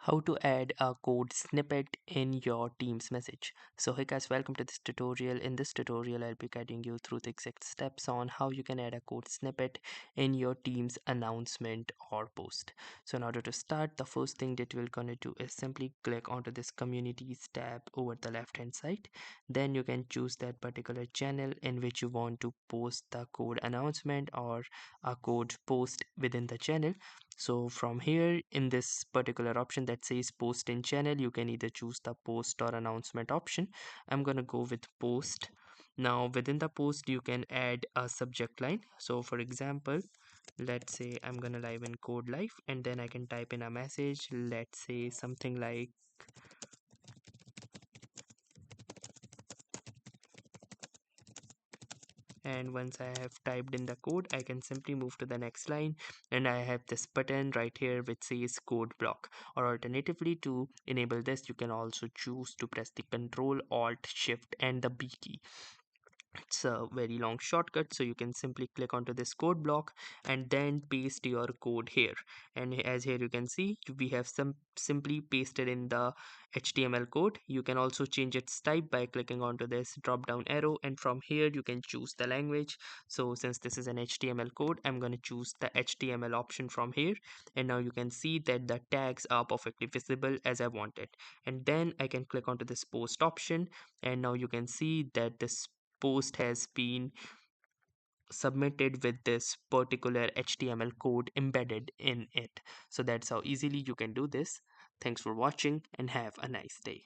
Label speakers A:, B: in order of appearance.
A: How to add a code snippet in your Teams message. So hey guys, welcome to this tutorial. In this tutorial I'll be guiding you through the exact steps on how you can add a code snippet in your Teams announcement or post. So in order to start, the first thing that we're gonna do is simply click onto this communities tab over the left hand side. Then you can choose that particular channel in which you want to post the code announcement or a code post within the channel. So from here, in this particular option that says post in channel, you can either choose the post or announcement option. I'm gonna go with post. Now within the post you can add a subject line. So for example, let's say I'm gonna live in code live, and then I can type in a message, let's say something like, and once I have typed in the code, I can simply move to the next line, and I have this button right here which says code block. Or alternatively, to enable this, you can also choose to press the Control Alt Shift and the B key. It's a very long shortcut, so you can simply click onto this code block and then paste your code here. And as here you can see, we have simply pasted in the HTML code. You can also change its type by clicking onto this drop down arrow, and from here you can choose the language. So since this is an HTML code, I'm going to choose the HTML option from here, and now you can see that the tags are perfectly visible as I want it. And then I can click onto this post option, and now you can see that this post has been submitted with this particular HTML code embedded in it. So that's how easily you can do this. Thanks for watching and have a nice day.